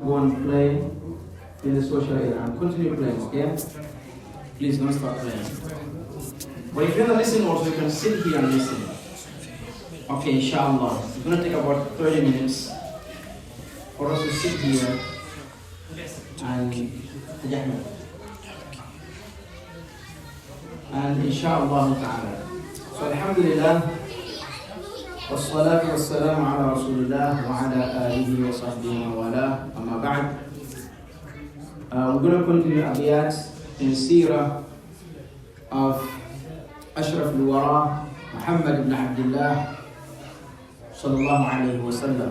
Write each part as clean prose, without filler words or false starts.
go and play in the social area and continue playing, okay? Please don't stop playing. But if you want to listen also, you can sit here and listen. Okay, inshallah. It's going to take about 30 minutes for us to sit here and inshallah ta'ala. So alhamdulillah. والصلاة والسلام على رسول الله وعلى آله وصحبه ومن أما بعد. We're going to continue abiyat in Seerah of Ashraf al-Wara, Muhammad ibn Abdullah sallallahu alayhi wa sallam.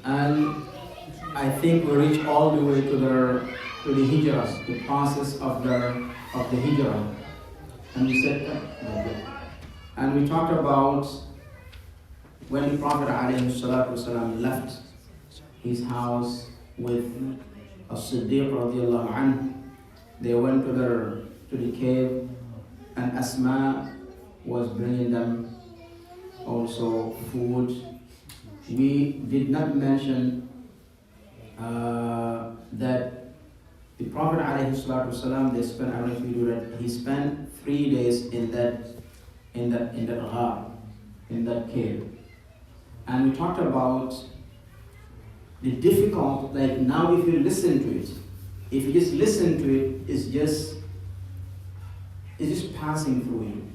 And I think we reach all the way to the hijrah, the process of the hijrah. And we said that. And we talked about when the Prophet ﷺ left his house with As-Siddiq radiallahu anhu. They went to the cave, and Asma was bringing them also food. We did not mention that the Prophet ﷺ, they spent, I don't know if you do that, he spent 3 days in that ghar, in that cave. And we talked about the difficult, like now if you listen to it, if you just listen to it, it's just passing through you.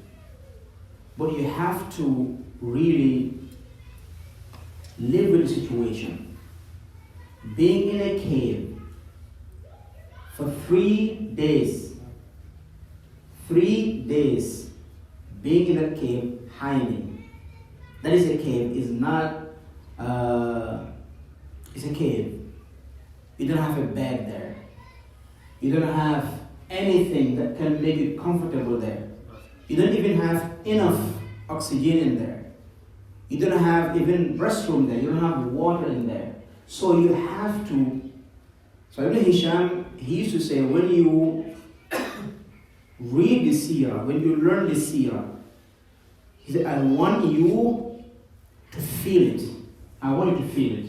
But you have to really live with the situation. Being in a cave for 3 days, being in a cave, hiding. That is a cave, is not, it's a cave. You don't have a bed there. You don't have anything that can make you comfortable there. You don't even have enough oxygen in there. You don't have even restroom there. You don't have water in there. So you have to, so Ibn Hisham, he used to say, when you read the seerah, when you learn the seerah, he said, I want you to feel it. I want you to feel it.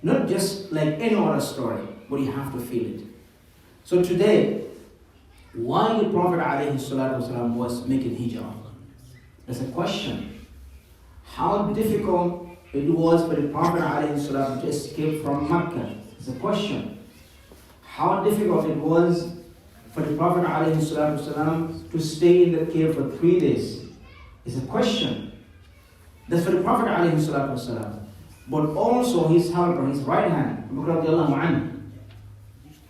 Not just like any other story, but you have to feel it. So today, why the Prophet ﷺ was making hijrah? There's a question. How difficult it was for the Prophet ﷺ to escape from Mecca? It's a question. How difficult it was for the Prophet ﷺ to stay in the cave for 3 days? It's a question. That's for the Prophet ﷺ. But also his helper, his right hand,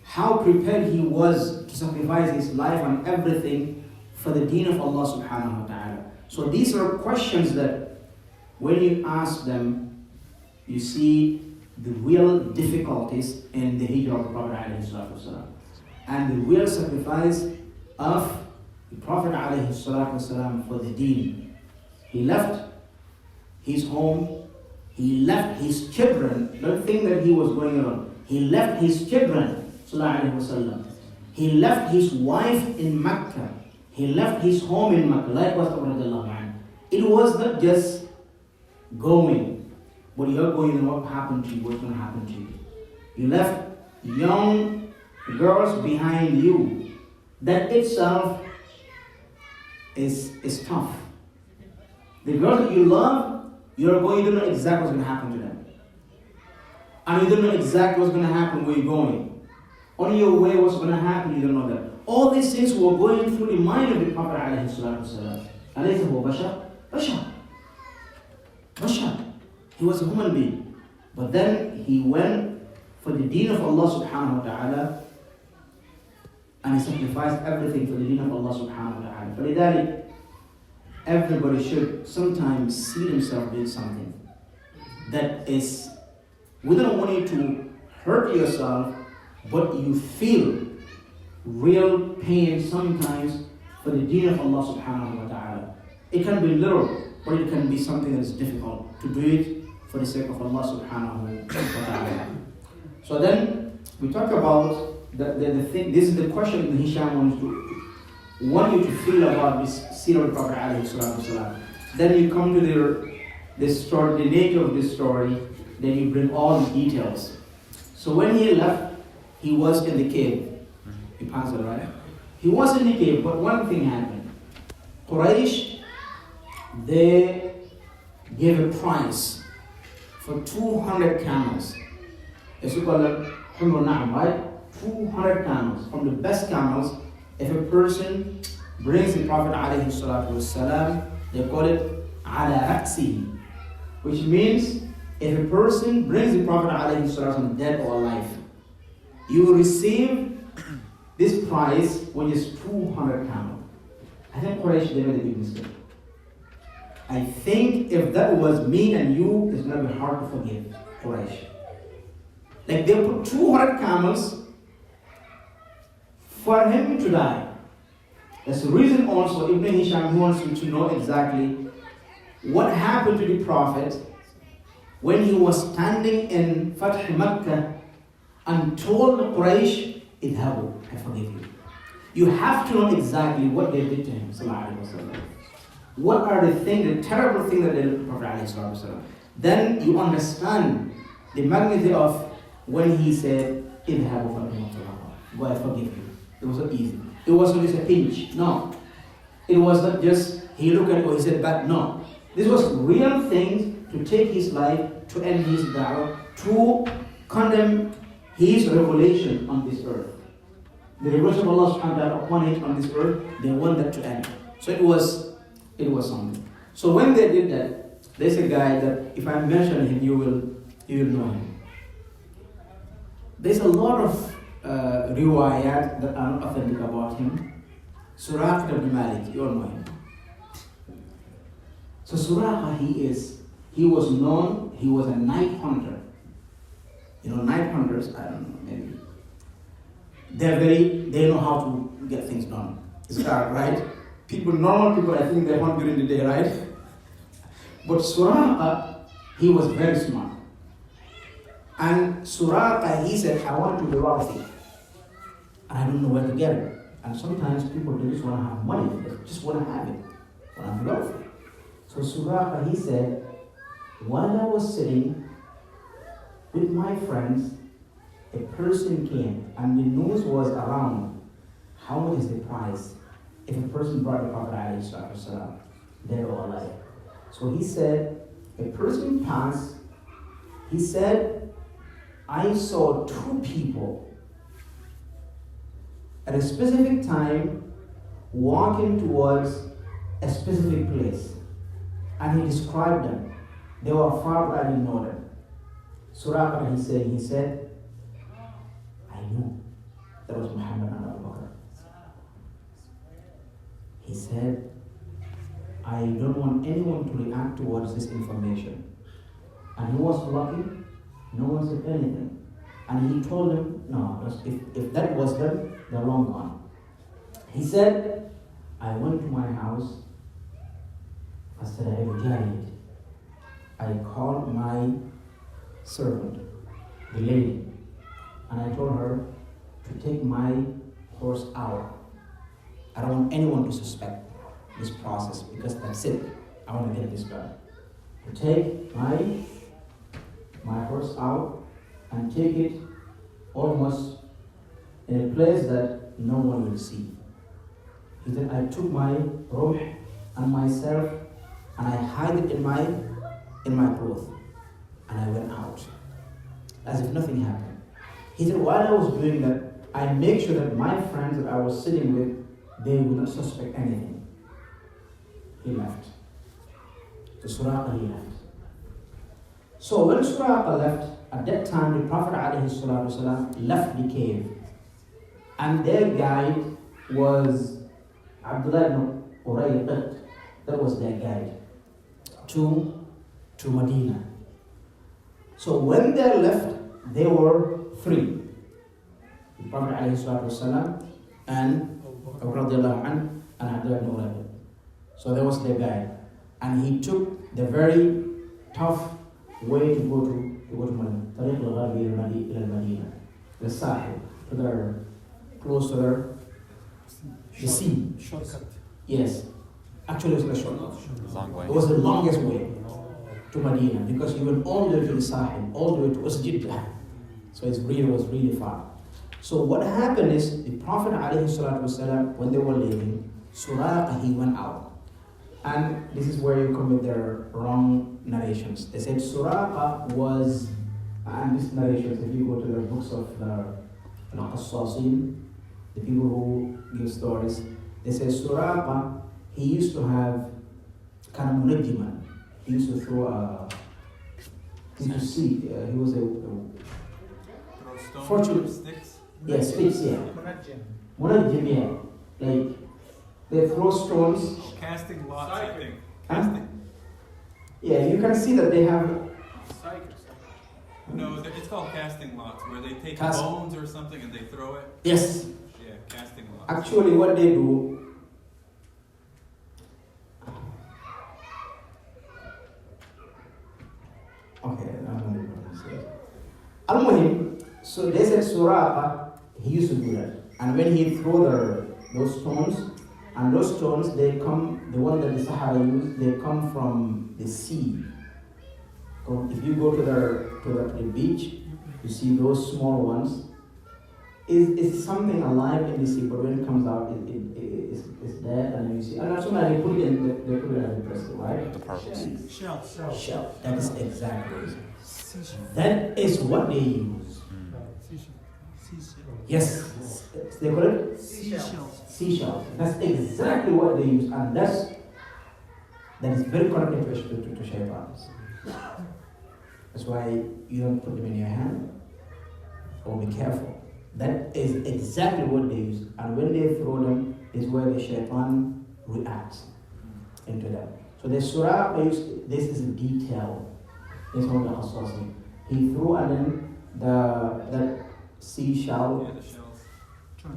how prepared he was to sacrifice his life and everything for the deen of Allah subhanahu wa ta'ala. So these are questions that when you ask them, you see the real difficulties in the hijrah of the Prophet ﷺ. And the real sacrifice of the Prophet ﷺ for the deen. He left his home, he left his children. Don't think that he was going alone. He left his children, ﷺ. He left his wife in Mecca. He left his home in Mecca. Likewise, it was not just going, but you're going and what happened to you, what's going to happen to you. You left young girls behind you. That itself is tough. The girls that you love, you don't know exactly what's going to happen to them. And you don't know exactly what's going to happen where you're going. On your way, what's going to happen, you don't know that. All these things were going through the mind of the Prophet ﷺ. Bashar. He was a human being. But then he went for the deen of Allah subhanahu wa ta'ala, and he sacrificed everything for the deen of Allah subhanahu wa ta'ala. فلذلك, everybody should sometimes see themselves doing something that is, we don't want you to hurt yourself, but you feel real pain sometimes for the deen of Allah subhanahu wa ta'ala. It can be little, but it can be something that's difficult to do it for the sake of Allah subhanahu wa ta'ala. So then we talk about the thing. This is the question that Hisham want you to feel about this seerah of the Prophet ﷺ. Then you come to the story, the nature of this story. Then you bring all the details. So when he left, he was in the cave. He passed it, right? He was in the cave, but one thing happened. Quraysh, they gave a price for 200 camels. As you call them, right? 200 camels, from the best camels. If a person brings the Prophet ﷺ, they call it ala ra'sihi, which means if a person brings the Prophet ﷺ dead or alive, you will receive this price, which is 200 camels. I think Quraysh, they made a big mistake. I think if that was me and you, it's going to be hard to forgive Quraysh. Like they put 200 camels for him to die. That's the reason also Ibn Hisham wants you to know exactly what happened to the Prophet when he was standing in Fath Makkah and told the Quraysh, Idhabu, I forgive you. You have to know exactly what they did to him. What are the things, the terrible things that they did to the Prophet? Then you understand the magnitude of when he said, Idhabu, go, I forgive you. It was not easy. It wasn't just a pinch. No. It was not just he looked at it or he said bad. No. This was real things to take his life, to end his da'wah, to condemn his revelation on this earth. The revelation of Allah subhanahu wa ta'ala upon it on this earth, they want that to end. So it was something. So when they did that, there's a guy that if I mention him, you will know him. There's a lot of riwayat that are not authentic about him. Suraqah ibn Malik, you all know him. So Suraqah, he was known, he was a night hunter. You know, night hunters, I don't know, maybe. They know how to get things done. It's dark, right? Normal people, I think they hunt during the day, right? But Suraqah, he was very smart. And Suraqah, he said, I want to be wealthy. And I don't know where to get it. And sometimes people, they just want to have money. They just want to have it. When I'm wealthy. So Suraqah, he said, while I was sitting with my friends, a person came and the news was around. How much is the price if a person brought the Prophet ﷺ, dead or alive? So he said, a person passed. He said, I saw two people at a specific time walking towards a specific place. And he described them. They were far, but I didn't know them. Suraqah, he said, I knew that was Muhammad and Abu Bakr. He said, I don't want anyone to react towards this information. And he was lucky, no one said anything. And he told them, no, if that was them, they're long gone. He said, I went to my house. I said, I have a giant. I called my servant, the lady, and I told her to take my horse out. I don't want anyone to suspect this process because that's it. I want to get this done. To take my horse out and take it almost in a place that no one will see. He said, I took my ruh and myself and I hid it in my clothes. And I went out as if nothing happened. He said, while I was doing that, I made sure that my friends that I was sitting with, they would not suspect anything. He left. To Suraqah, he left. So when Suraqah left, at that time the Prophet ﷺ left the cave. And their guide was Abdullah ibn Urayqat. That was their guide to Medina. So when they left, they were three. The Prophet ﷺ and Abu radiallahu anhu and Abdullah ibn Urayqat. So that was their guide. And he took the very tough way to go to Medina. طريق الغربي إلى المدينة. The Sahel, close to the sea. Shortcut. Yes. Actually, it was a shortcut. Long way. It was the longest way to Medina because he went all the way to the Sahel, all the way to Jeddah. So it was really far. So what happened is the Prophet ﷺ, when they were leaving, Suraqa, he went out. And this is where you come with their wrong narrations. They said Suraqa was, and these narrations, if you go to the books of the Qassasin, the people who give stories, they say Suraqa, he used to have kind of munajjiman. He used to throw a, he was a fortune. Sticks? Yeah, sticks, yeah. Munajjim, yeah. Like, they throw stones. Casting lots, I think. Casting. Yeah, you can see that they have. No, it's called casting lots, where they take bones or something and they throw it. Yes. Yeah, casting lots. Actually, what they do. Okay, I'm not going to say. Al-Muhim, so they said Suraqa, he used to do that. And when he throw those stones, and those stones, they come, the one that the Sahara use, they come from the sea. If you go to the beach, you see those small ones. It's something alive in the sea, but when it comes out, it's dead, and then you see. And as soon as they put it in, they put it in the press, right? The pearls. Shell. That is exactly. That is what they use. Yes. They call it seashells. That's exactly what they use, and that is very connected to shaitans. That's why you don't put them in your hand, or be careful. That is exactly what they use, and when they throw them, is where the shaitan reacts into them. So the surah, this is a detail. This one the Qassasin. He threw, and then that seashell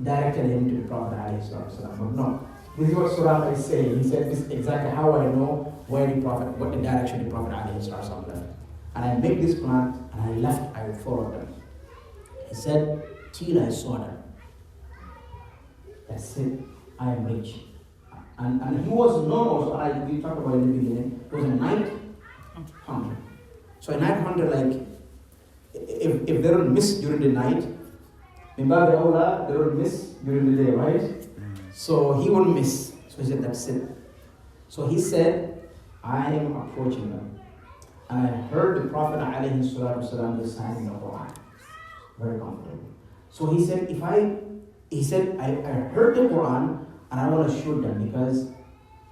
directed him to the Prophet ﷺ. But no, this is what Surah is saying. He said, this is exactly how I know what the direction the Prophet ﷺ left. And I made this plan, and I left, I followed them. He said, till I saw them. That's it, I am rich. And he was known also, like we talked about in the beginning, he was a night hunter. So a night hunter, like, if they don't miss during the night, they don't miss during the day, right? So he won't miss. So he said, that's it. So he said, I am approaching them. And I heard the Prophet ﷺ reciting the Quran. Very comfortable. So he said, I heard the Quran and I want to shoot them, because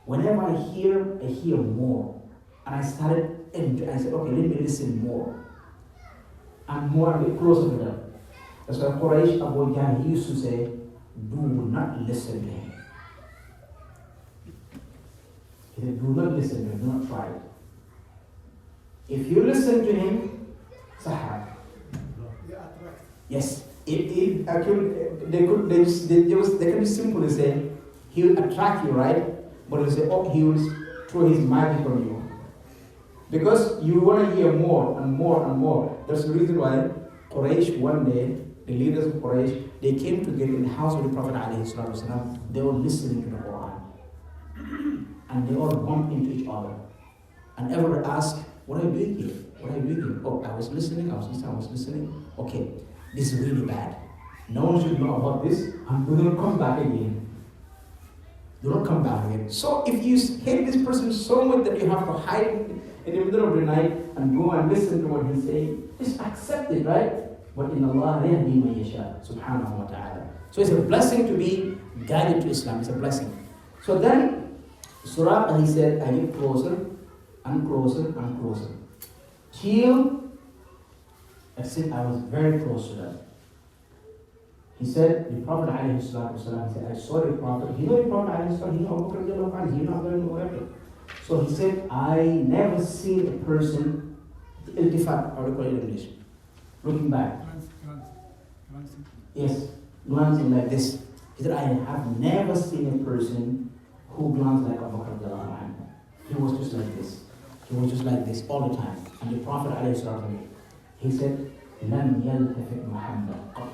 whenever I hear more. And I said, okay, let me listen more. And more, and get closer to them. That's why Quraysh, Abu Jahl, he used to say, do not listen to him. He said, do not listen to him, do not try it. If you listen to him, Sahara. Yes. They can simply say, he will attract you, right? But they say, oh, he will throw his magic on you. Because you want to hear more and more and more. That's the reason why Quraysh, one day, the leaders of Quraysh, they came together in the house of the Prophet ﷺ. They were listening to the Quran. And they all bumped into each other. And everyone asked, what are you doing here? What are you doing here? Oh, I was listening. Okay, this is really bad. No one should know about this, and do not come back again. Do not come back again. So if you hate this person so much that you have to hide in the middle of the night and go and listen to what he's saying, just accept it, right? But in Allah, yahdi man yasha, subhanahu wa ta'ala. So it's a blessing to be guided to Islam. It's a blessing. So then, Surah, he said, I get closer and closer and closer. Till, that's it, I was very close to them. He said, the Prophet ﷺ, he said, I saw the Prophet. You know the Prophet ﷺ, he not going wherever. So he said, I never seen a person, iltifat, how do you call it in English? Looking back. Glancing. Yes, glancing like this. He said, I have never seen a person who glanced like Abu Bakr. He was just like this. He was just like this all the time. And the Prophet ﷺ, he said, لَمْ يَلْتَفِتْ مُحَمَّدٌ قَطْ.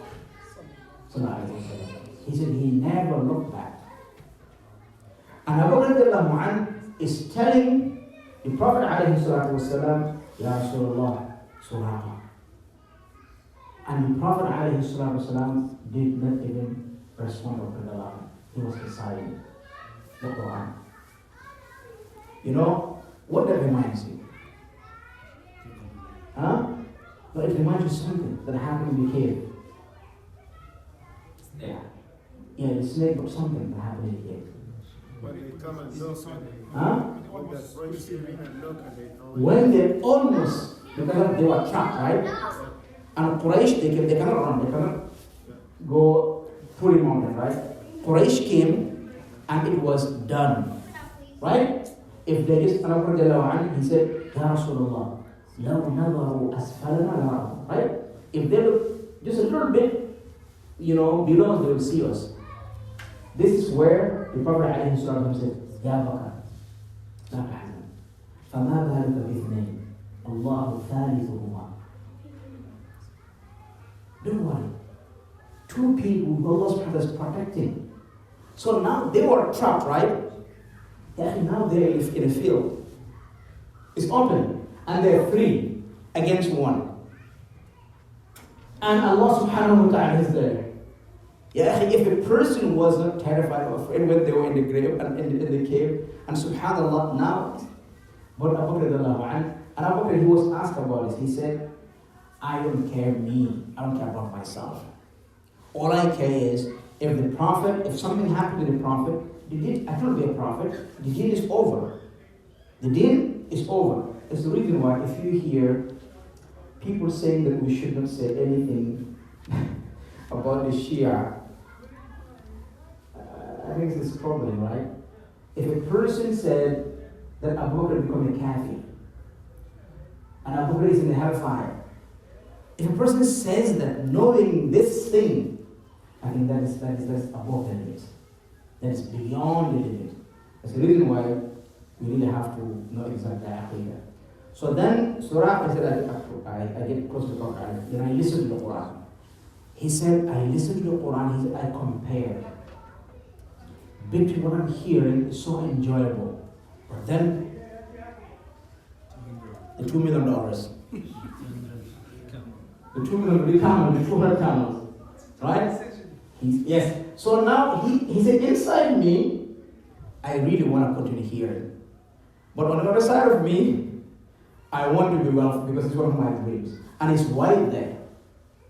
He said he never looked back. And Abu Bakr is telling the Prophet ﷺ, Ya Rasulullah, Suraqa. And the Prophet ﷺ did not even respond to the Allah. He was reciting the Quran. You know, what that reminds you? Huh? But it reminds you something that happened in the cave. Yeah. Yeah, the snake, but something that happened in the cave. But they come and look Huh? with that voice screaming and look and they know. When they almost, because they were trapped, right? And Quraysh, they cannot run, they cannot go through the mountain, right? Quraysh came and it was done, right? If there is another, he said, Ya Rasulullah, لو نظروا أسفلنا لرأوا, right? If they look just a little bit, below us, they will see us. This is where the Prophet ﷺ said, Ya Bakr, لا تحزن, فما بالك باثنين, الله ثالثهما. Don't worry. Two people who Allah is protecting. So now they were trapped, right? Yeah, now they're in a field. It's open. And they're three against one. And Allah subhanahu wa ta'ala is there. Yeah, if a person was not terrified or afraid when they were in the grave and in the cave, and subhanallah, now, but Abu Bakr, and Abu Bakr, he was asked about this. He said, I don't care I don't care about myself. All I care is if something happened to the Prophet, I cannot be a prophet, the deal is over. The deal is over. It's the reason why if you hear people saying that we should not say anything about the Shia, I think it's a problem, right? If a person said that Abu Bakr become a kafir, and Abu Bakr is in the hellfire, if a person says that knowing this thing, I think that is above the limit. That is beyond the limit. That's the reason why we really have to know exactly Aqidah. So then Surah, I said, I get close to the Quran, then I listen to the Quran. He said, I listen to the Quran, he said, I compare. Between what I'm hearing is so enjoyable. But then, the $2 million. The 2 million, the camel, the 200 camels. Right? Yes. So now, he said, inside me, I really want to continue hearing. But on the other side of me, I want to be wealthy because it's one of my dreams. And it's right there.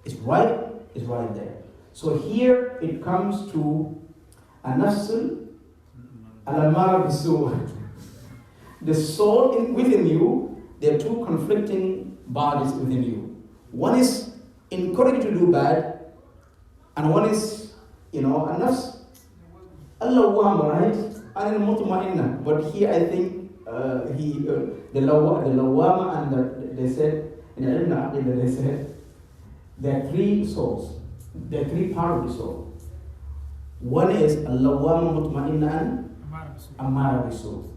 It's right there. So here it comes to an-nafsul al-amara bisu. The soul within you, there are two conflicting bodies within you. One is encouraged to do bad, and one is, an-nafs al-lawwama, right? And al-mutma'inna. But here I think the lawwama and they said, in al-ilm they said, there are three souls. There are three parts of the soul. One is al-lawwama mutma'inna and amara bisu.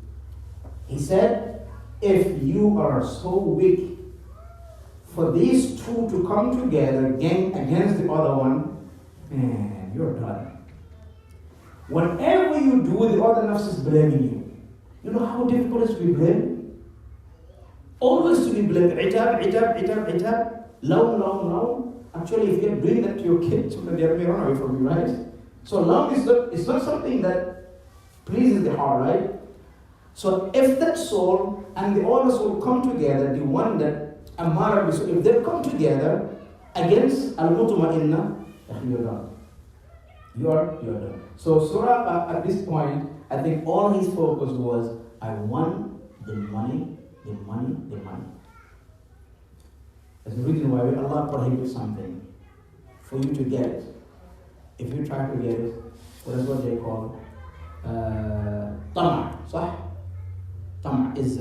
He said, if you are so weak, for these two to come together against the other one, man, you're done. Whatever you do, the other nafs is blaming you. You know how difficult it is to be blamed? Always to be blamed. Itab, long. Actually, if you're doing that to your kids, they may run away from you, right? So long it's not something that pleases the heart, right? So if that soul and the other soul come together, the one that Amara, if they come together against Al-Mutma'inna, you're done. You're done. So Surah at this point, I think all his focus was, I want the money. That's the reason why Allah prohibits something. For you to get it. If you try to get it, that's what they call tama', صح? Tama' is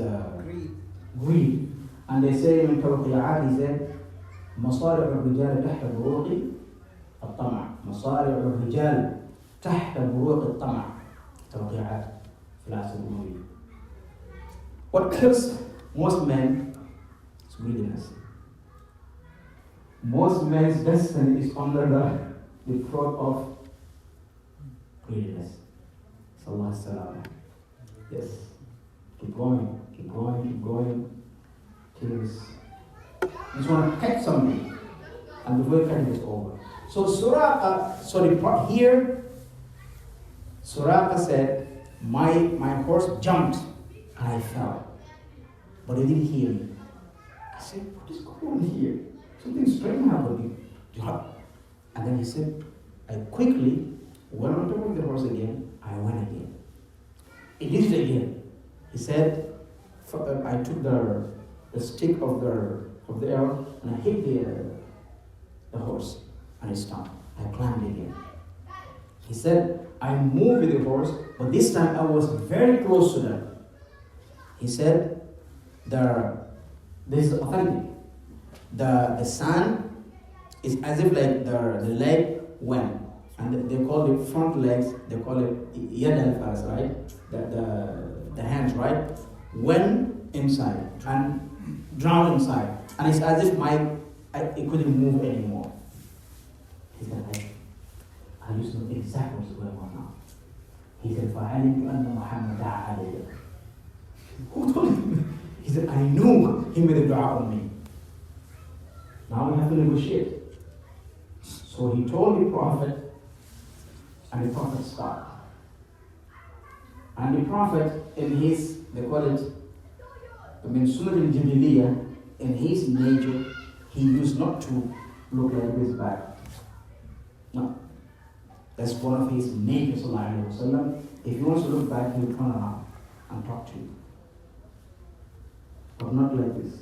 greed. And they say in Tawqiyat, he said, مصارع الرجال تحت بروق الطمع. مصارع الرجال تحت بروق الطمع. Tawqiyat, philosophy. What kills most men is greediness. Most men's destiny is under the throat of greediness. Sallallahu Alaihi Wasallam. Yes. Keep going. Till you just want to catch something. And before he cut it was over. So here, Suraka said, my horse jumped and I fell. But he didn't hear me. I said, what is going on here? Something strange happened. And then he said, I quickly went on top of the horse again. I went again. He did it again. He said, I took the stick of the arrow and I hit the horse and it stopped. I climbed again. He said, I moved with the horse, but this time I was very close to them. He said, this is authentic. The sand is as if like the leg went, and they call it front legs, they call it yad al-faras, right? The hands, right? Went inside and drowned inside. And it's as if it couldn't move anymore. He said, I used to know exactly what's going on now. He said, فَعَلِمْتُ أَنَّ مُحَمَّدَ عَلَيَّ. Who told him? He said, I knew he made a dua on me. Now we have to negotiate. So he told the Prophet, and the Prophet stopped. And the Prophet, in his, they call it, Sunnah al-Jibiliyah, in his nature, he used not to look like this back. No. That's one of his nature, sallallahu alaihi wasallam. If he wants to look back, he will turn around and talk to you. But not like this.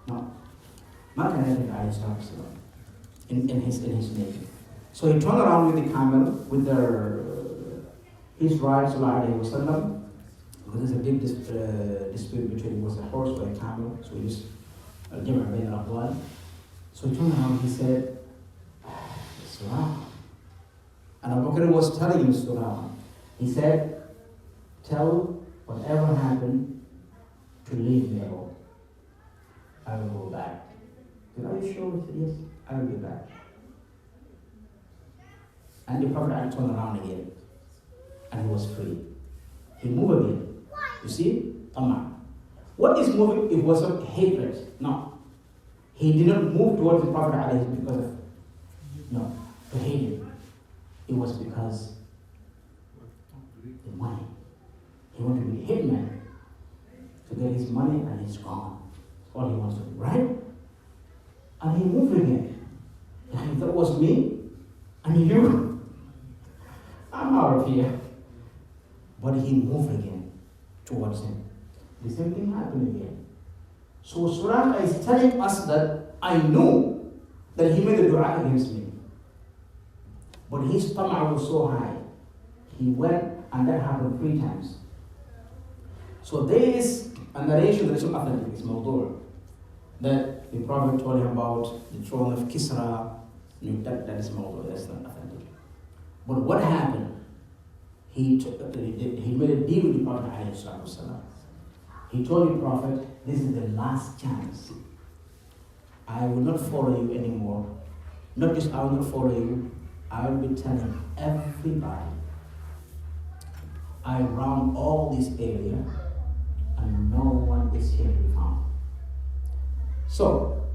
No. Not in his nature. So he turned around with the camel, with his ride, sallallahu alaihi wasallam. Because there's a big dispute between was a horse or a camel. So he just so he turned around, he said, Surah. And Abu Bakr was telling him Surah. He said, tell whatever happened to leave me alone. I will go back. He said, are you sure? He said, yes, I will be back. And the Prophet turned around again. And he was free. He moved again. You see? Tamam. What is moving? It wasn't hatred. No. He did not move towards the Prophet because of, to hate him. It was because the money. He wanted to be a hitman to get his money and he's gone. That's all he wants to do, right? And he moved again. And that was me and you. I'm out of here. But he moved again towards him. The same thing happened again. So Surah is telling us that I knew that he made a dua against me. But his stomach was so high. He went, and that happened 3 times. So there is a narration that is authentic, it's Mawdur, that the Prophet told him about the throne of Kisra. That is Mawdur, that's not authentic. But what happened? He made a deal with the Prophet ﷺ. He told the Prophet, this is the last chance. I will not follow you anymore. Not just I will not follow you, I will be telling everybody. I round all this area and no one is here to be found. So,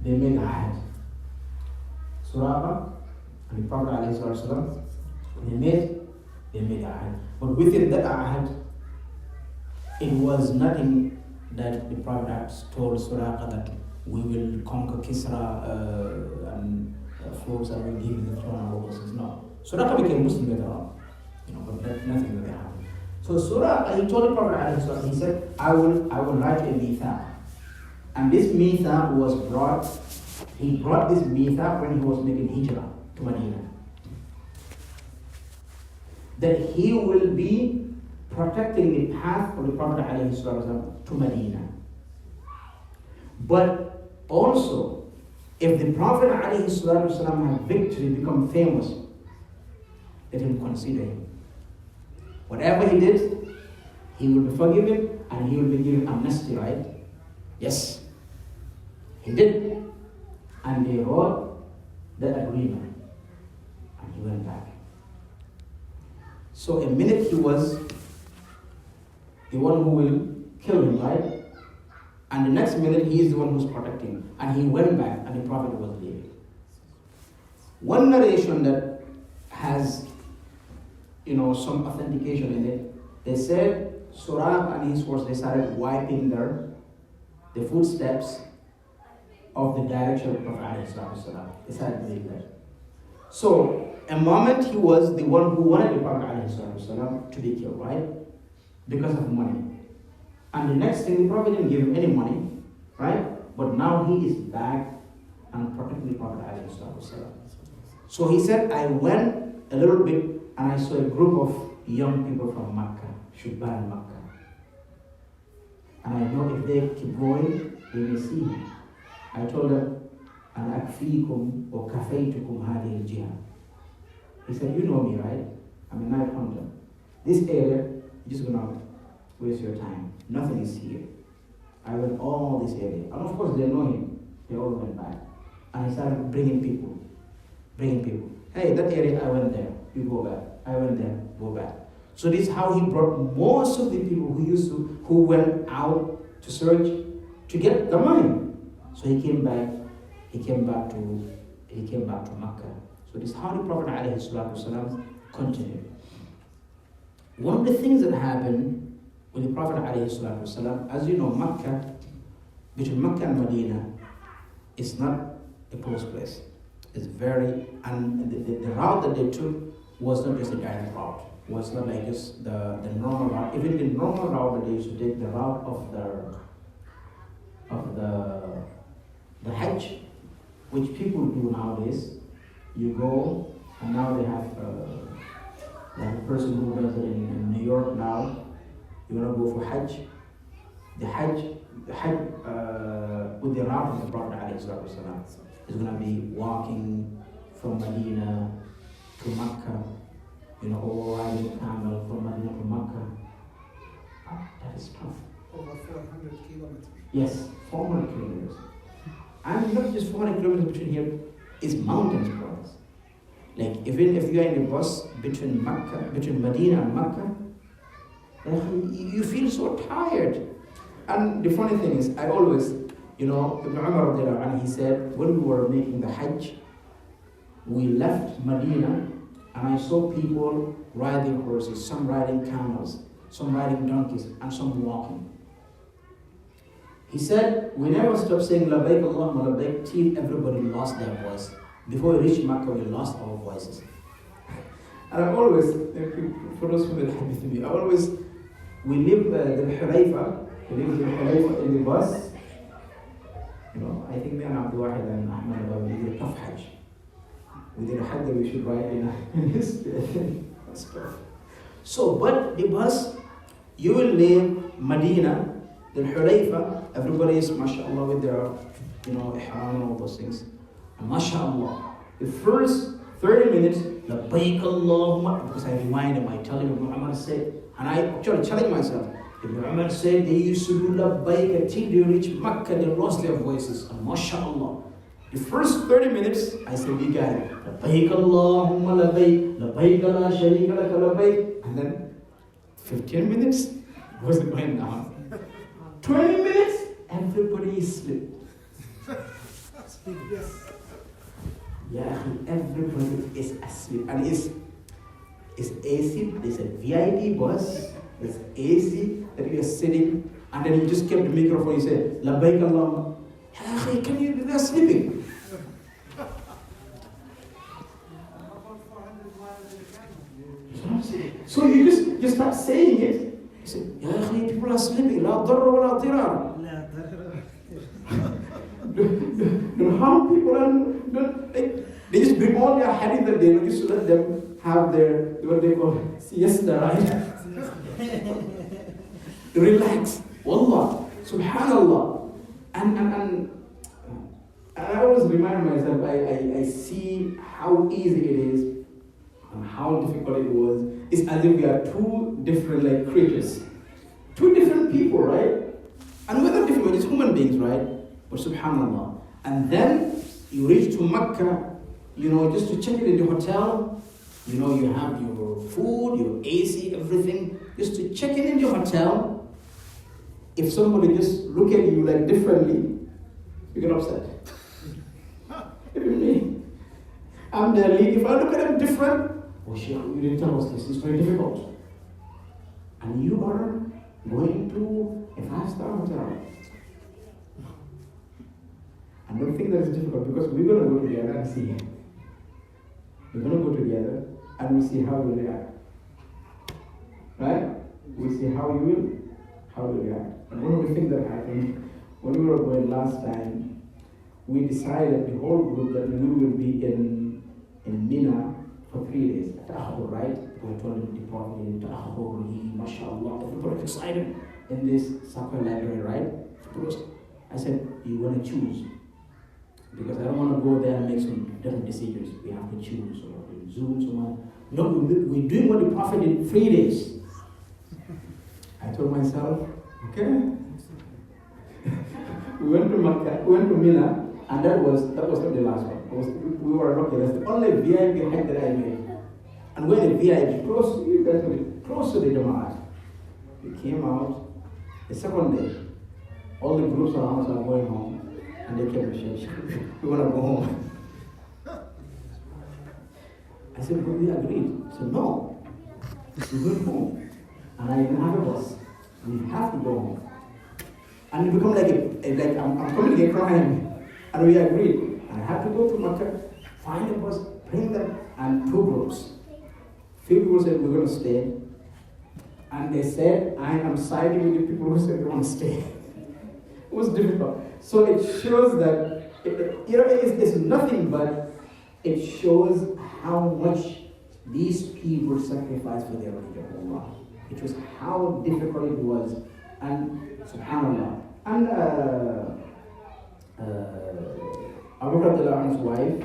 they made a ahad. Surah and the Prophet ﷺ, they made a ahad. But within that ahad, it was nothing that the Prophet told Surah that we will conquer Kisra and flows and will give you the throne and all those things. No. Surah became Muslim later on. But nothing really happened. So Surah, he told the Prophet, he said, I will write a mithaq. And this mithaq was brought, he brought this mithaq when he was making hijrah to Medina. That he will be protecting the path of the Prophet to Medina. But also, if the Prophet had victory, become famous, let him consider him. Whatever he did, he will be forgiven and he will be given amnesty, right? Yes. He did. And they wrote the agreement. And he went back. So a minute he was the one who will kill him, right? And the next minute, he is the one who's protecting. And he went back, and the Prophet was leaving. One narration that has, some authentication in it, they said Suraq and his horse, they started wiping the footsteps of the direction of the Prophet. They started doing that. So, a moment he was the one who wanted the Prophet to be killed, right? Because of money. And the next thing, the Prophet didn't give him any money, right? But now he is back and protecting the Prophet. So he said, I went a little bit and I saw a group of young people from Makkah, Shubban Makkah. And I know if they keep going, they may see him. I told them, An akfikum or kafaytukum hadhihi al-jihad. He said, you know me, right? I'm a night hunter. This area, you're just gonna waste your time. Nothing is here. I went all this area. And of course they know him. They all went back. And he started bringing people. Hey, that area, I went there. You go back. I went there. Go back. So this is how he brought most of the people who went out to search to get the money. So he came back to Makkah. So this is how the Prophet ﷺ continued. One of the things that happened with the Prophet ﷺ, as you know, between Makkah and Medina, is not a close place. It's and the route that they took was not just a direct route. It was not like just the normal route. Even the normal route that they used to take, the route of the Hajj, which people do nowadays. You go, and now they have like a person who does it in New York now. You want to go for Hajj. The Hajj with the route of the Prophet ﷺ is going to be walking from Medina to Makkah, or riding camel from Medina to Makkah. That is tough. Over 400 kilometers. Yes, 400 kilometers. And not just 400 kilometers between here, it's mountains, brothers. Like, even if you are in a bus between Medina and Makkah, you feel so tired. And the funny thing is, I always, Ibn Umar, he said, when we were making the Hajj, we left Medina, and I saw people riding horses, some riding camels, some riding donkeys, and some walking. He said, we never stopped saying, Labbaik Allahumma Labbaik, till everybody lost their voice. Before we reached Makkah, we lost our voices. And I always, for those who will happy with me, we live in the bus. I think me and Abdul Wahid and Ahmed, we did a tough Hajj. We did a Hajj that we should write in history. That's tough. So, but the bus, you will leave Medina, the Hulayfa, everybody is, mashallah, with their, ihram and all those things. And mashallah, the first 30 minutes, Labbaik Allahumma, because I remind him, I tell him, Ibn Umar said, and I actually challenge myself, Ibn Umar said they used to do Labbaik until they reach Makkah, they lost their voices. And mashallah, the first 30 minutes, I said, we got it. Labbaik Allahumma Labbaik, Labbaik la sharika laka Labbaik. And then 15 minutes, wasn't going down. 20 minutes, everybody is asleep. Yeah, everybody is asleep. And it's AC, there's a VIP bus, there's AC that we are sitting, and then you just kept the microphone, you said, Labbaik Allahumma. Yeah, can you, they're sleeping. So you just start saying it. You say, Ya akhi, people are sleeping. La darra wa la dirar. Don't harm people and they just bring all their hadith that they used to let them have their, what they call siesta, right? Relax. Wallah. Subhanallah. And I always remind myself, I see how easy it is and how difficult it was. It's as if we are two different creatures. Two different people, right? And we're not different, we're just human beings, right? But subhanallah. And then you reach to Makkah, just to check in the hotel. You have your food, your AC, everything. Just to check in the hotel. If somebody just look at you like differently, you get upset. Even me. I'm their lead. If I look at them different, oh shit, you didn't tell us this. It's very difficult. And you are going to a 5-star hotel. And don't think that is difficult because we're going to go together and see him. We're going to go together and we'll see how you react. Right? We'll see how you react. And one of the things that happened when we were going last time, we decided, the whole group, that we will be in Mina for 3 days. Right? We told them the Prophet, mashallah, everybody excited in this soccer library, right? First, I said, you want to choose. Because I don't want to go there and make some different decisions. We have to choose. So we Zoom someone. No, we're doing what the Prophet did in 3 days. I told myself, okay. We went to Makkah, we went to Mina, and that was not the last one. We were lucky. That's the only VIP hike that I made. And we're in the VIP, close to the Jama'at. We came out the second day. All the groups around us are going home. And they kept saying, we want to go home. I said, well, we agreed. So no, we went home. And I didn't have a bus. We have to go home. And it become like I'm committing a crime. And we agreed. And I had to go to Makkah, find a bus, bring them, and 2 groups. Few people said, we're going to stay. And they said, I am siding with the people who said they want to stay. It was difficult. So it shows that, it's nothing but it shows how much these people sacrificed for their religion. It was how difficult it was. And subhanAllah. And Abu Abdullah's wife,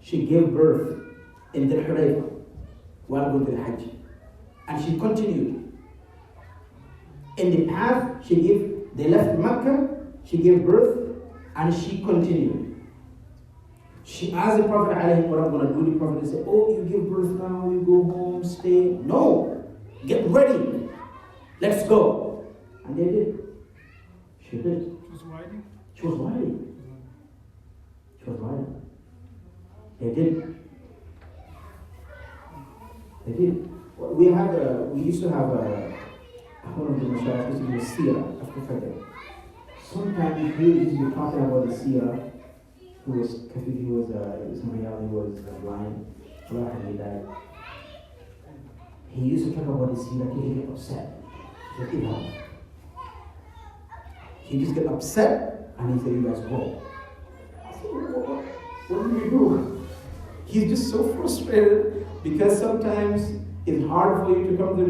she gave birth in the Hurayfa while going to the Hajj. And she continued. In the path, they left Mecca, she gave birth, and she continued. She asked the Prophet, what I'm going to do. The Prophet said, oh, you give birth now, you go home, stay. No, get ready. Let's go. And they did. She did. She was riding? She was riding. She was riding. They did. They did. We used to have one of the mashayikh used to do a seerah after Fajr. Sometimes he used to be talking about the seerah. He was blind. He died. He used to talk about the seerah. He would get upset. He just get upset and he said, you guys go. I said, what do you do? He's just so frustrated because sometimes it's hard for you to come to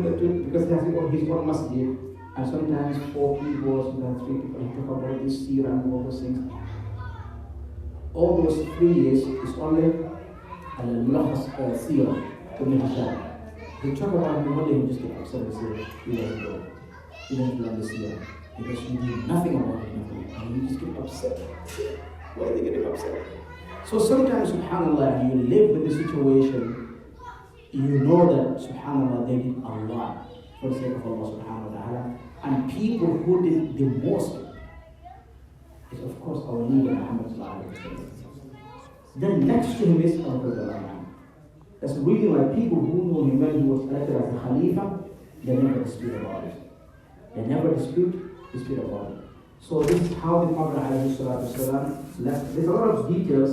because he's one masjid, and sometimes 4 people, sometimes 3 people, he talk about this seerah and all those things. All those 3 years is only al-Mulahas seerah to Mihashad. He talk about him one day, he just get upset and say, you guys go. You don't learn the seerah because you do nothing about it, nothing. And you just get upset. Why are they getting upset? So sometimes, subhanAllah, you live with the situation, you know that, subhanAllah, they did a lot for the sake of Allah subhanahu wa ta'ala. And people who did the most is, of course, our leader, Muhammad sallallahu alayhi wa sallam. Then next to him is Abu Bakr. That's the reason why people who know him when he was elected as a Khalifa, they never dispute about it. They never dispute about it. So this is how the Prophet ﷺ left. There's a lot of details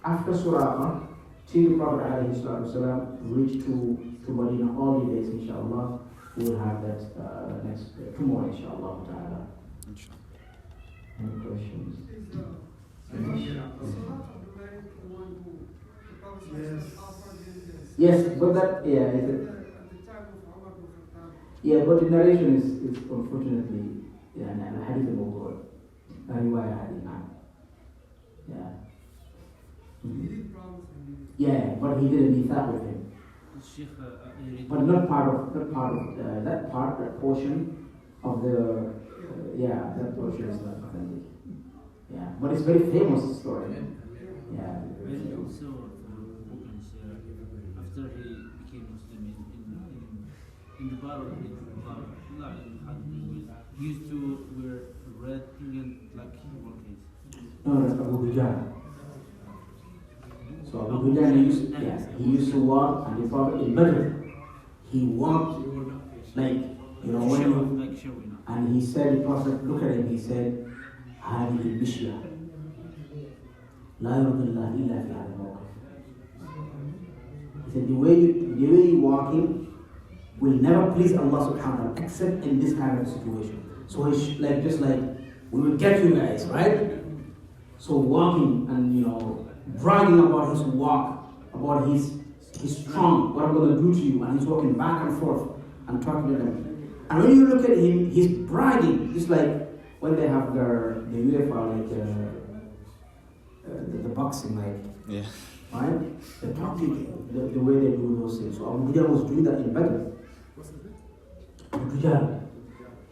after Surah till the Prophet ﷺ reached to Medina. All the days, inshallah, we will have that next tomorrow, inshallah ta'ala. Any questions? Yes, but that, but the narration is unfortunately, and hadith al-mawdu', riwayah hadith, yeah. Yeah, but he did a mithaq with him. But not part of that portion of the, that portion is not authentic. Yeah, but it's a very famous story. Yeah. Also, after he became Muslim in the battle, used to wear red Indian like one case. No, that's Abu Dujana. So Abu Dujana he used to walk, and the Prophet in Badr, he walked like, when you, and he said, the Prophet looked at him, he said, هذه المشية لا يرضي الله إلا في هذا الموقف. He said, the way you walking will never please Allah subhanahu wa ta'ala except in this kind of situation. So it's like, just like, we will get you guys, right? So walking and, bragging about his walk, about his strong, what I'm going to do to you, and he's walking back and forth and talking to them. And when you look at him, he's bragging, just like when they have the UEFA, like the boxing, like, Yeah. right? The talking, the way they do those things. So Abu Dujjal was doing that in Badr. Abu Dujjal.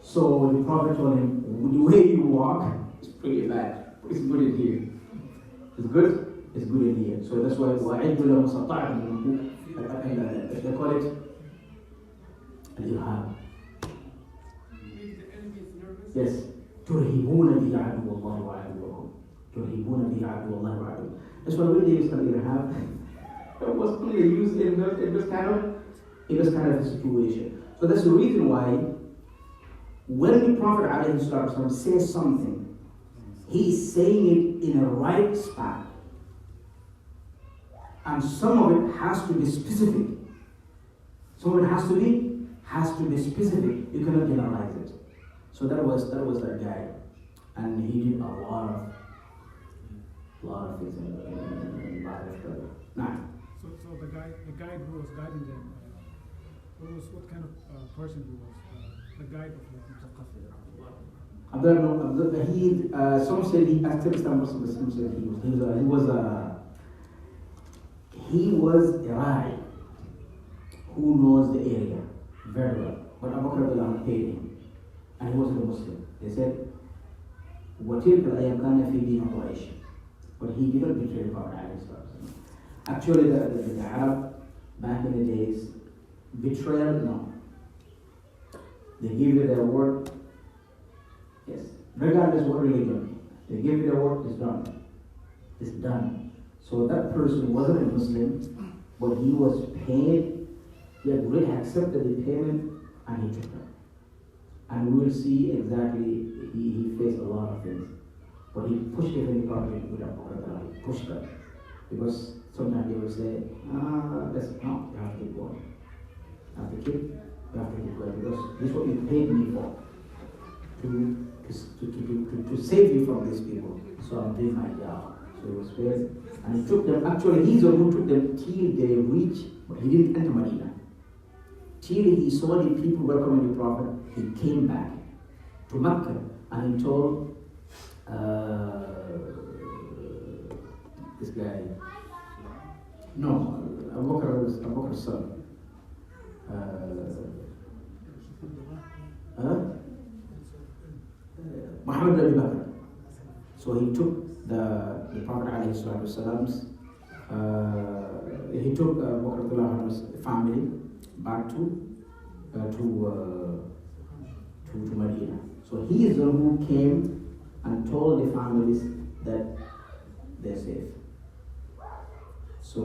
So the Prophet told him, the way you walk is pretty bad. It's good in here. It's good? It's good in here. So that's why وَأَعِدُّ لَهُ مُسَطَّعًا, they call it Al-Hagie. Yes. ترهبون به عدو الله وعدوكم. ترهبون به عدو الله وعدوكم. That's why when they used Al-Hagie, it was only used in this kind of a situation. So that's the reason why when the Prophet ﷺ says something, he's saying it in a right spot. And some of it has to be specific. Some of it has to be specific. You cannot generalize it. So that was that guy. And he did a lot of things in life. Now. So the guide who was guiding them, what kind of person he was? The guide of the Some said he acted some said he was a Rai who knows the area very well. But Abu Bakr paid him, and he wasn't a Muslim. They said, وَتِلْكَ الْأَيَّامُ كَانَ فِي دِينِ قُرَيْشٍ. But he didn't betray the Prophet. Actually, the Arab back in the days, betrayal, no. They give you their word, yes. Regardless of what religion, they give you their word, it's done. It's done. So that person wasn't a Muslim, but he was paid, he had really accepted the payment, and he took them. And we will see exactly, he faced a lot of things. But he pushed it in the Prophet with a he pushed them. Because sometimes they will say, that's not, you have to keep going. You have to keep going, because this is what you paid me for. To save you from these people. So I'm doing my job. So it was fair. And he took them, actually he's the one who took them till they reached, but he didn't enter Medina. Till he saw the people welcoming the Prophet, he came back to Mecca and he told this guy, no, Abu Bakr's son. Muhammad Abu Bakr. So he took the Prophet ﷺ's, he took Abu Bakr's family back to Medina. So he is the one who came and told the families that they're safe. So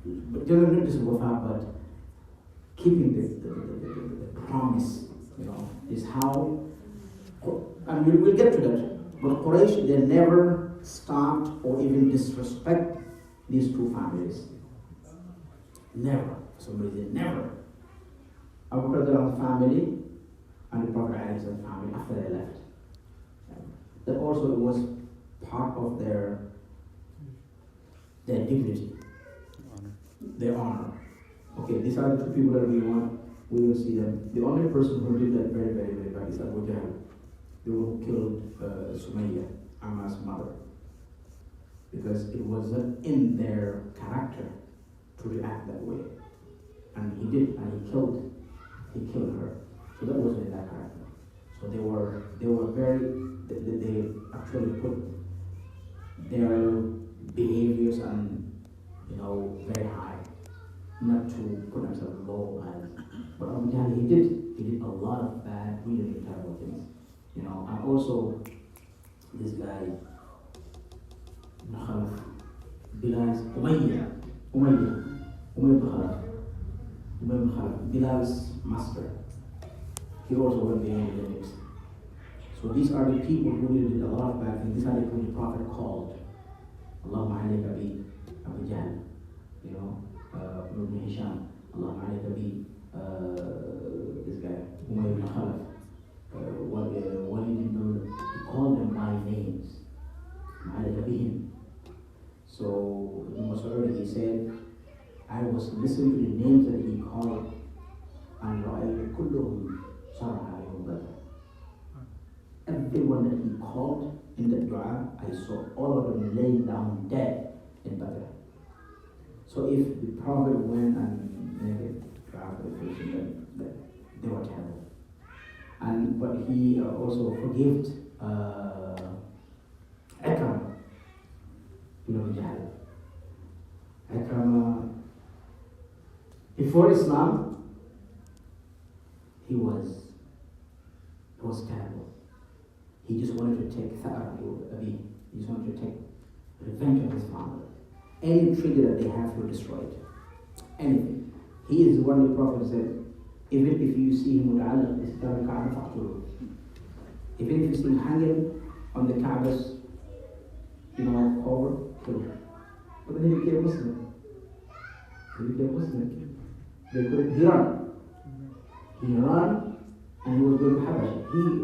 but not just wafa, but keeping the promise, is how. And we'll get to that. But Quraysh, they never stopped or even disrespect these two families. Never. For some reason, never. Abu Bakr's family and the Prophet's family after they left. That also was part of their dignity, their honor. Okay, these are the two people that we want. We will see them. The only person who did that very, very, very bad is Abu Jahl. The one who killed Sumayya, Amma's mother. Because it wasn't in their character to react that way. And he did, and he killed her. So that wasn't in that character. So they were very, they actually put their behaviors and, very high. not to put himself low as, but Abu Jahl, he did a lot of bad, really terrible things, you know. And also this guy, Khalaf, Bilal's Umayyah bin Khalaf, Bilal's master. He also went beyond the limits. So these are the people who really did a lot of bad things. These are the people the Prophet called. Allahumma alayka bi Abu Jahl, you know, Ibn Hisham. Allahumma alayka bi this guy, Umayyah bin Khalaf. He called them by names. Alayka bihim. So in Mas'ud he said, I was listening to the names that he called, and رأيت كلهم صرعى يوم بدر. Everyone that he called in the dua, I saw all of them laying down dead in Badr. So if the Prophet went and made a dua for the person, then they were terrible. But he also forgave Ikram, Ibn Jahl. Ikram, before Islam, he was terrible. He just wanted to take he just wanted to take revenge on his father. Any trigger that they have to destroy it. Anything. He is the one the Prophet said, even if you see him even if you see him hanging on the Ka'ba's, you know, cover, kill him. But then he became a Muslim. He ran. He ran and he was going to Habasha.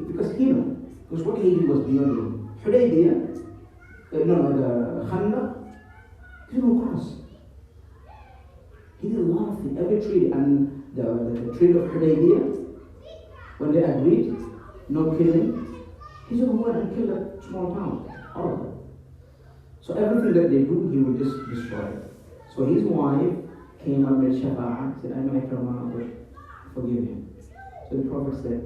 Because he knew. Because what he did was beyond him. Hudaybiyah, the Khandaq, he didn't cross. He did a lot of things. Every treaty, and the treaty of Hudaybiyah, when they agreed, no killing, he just went and killed that small town, all of them. So everything that they do, he would just destroy it. So his wife came and made shafa'ah, said, I'm Ikramah, but forgive him. So the Prophet said,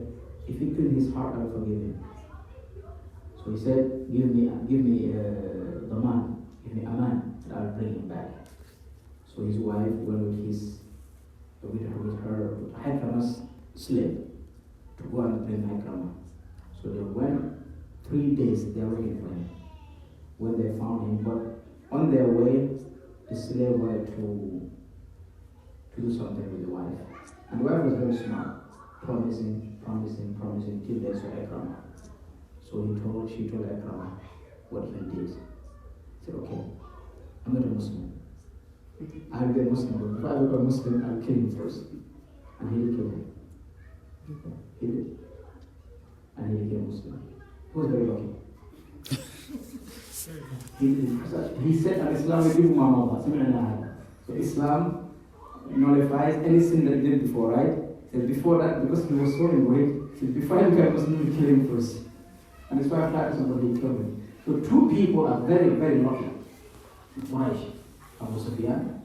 if he killed his heart, I'll forgive him. So he said, give me the man, give me a man, and I'll bring him back. So his wife went with her Ikramah's slave to go and bring Ikramah. So they went 3 days, they were waiting for him. When they found him, but on their way, the slave wanted to do something with the wife. And the wife was very smart, promising till they saw Ikramah. So she told Ikramah what he did. He said, okay, I'm not a Muslim. I'll be a Muslim, but if I become a Muslim, I'll kill him first. And he did kill him. He did. And he became a Muslim. He was very lucky. He said that Islam will give him Allah. So Islam nullifies any sin that he did before, right? So before that, because he was so weight, so before he became Muslim, he killed him first. And his wife died, somebody killed him. So two people are very, very lucky. Quraysh, Abu Sufyan,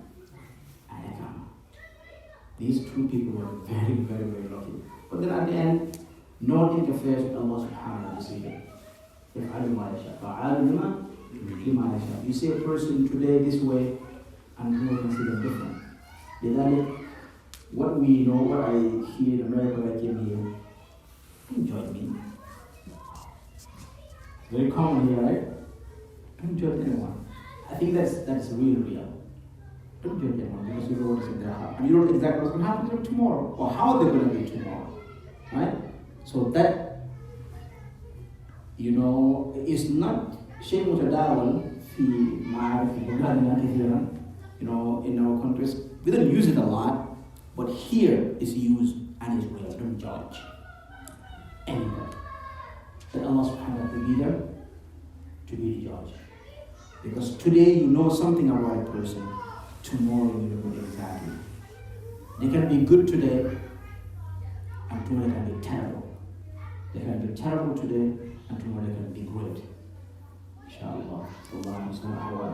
and Ikramah. These two people were very, very, very lucky. But then at the end, no one interferes with Allah subhanahu wa ta'ala. You see a person today this way, and tomorrow can see them different. What we know, what I hear in America when I came here, don't judge me. Very common here, right? Don't judge anyone. I think that's really real. Don't judge anyone because you don't know what's in their heart. And you don't know exactly what's going to happen to them tomorrow, or how they're going to be tomorrow. Right? So that, you know, is not شيء متداول في معارف بلادنا كثيرا. You know, in our countries, we don't use it a lot, but here it's used and it's real. Don't judge anybody. That Allah subhanahu wa ta'ala will be there to be the judge. Because today you know something about a person, tomorrow you don't know exactly. They can be good today, and tomorrow they can be terrible. They can be terrible today, and tomorrow they can be great. Inshallah. Allah subhanahu wa ta'ala.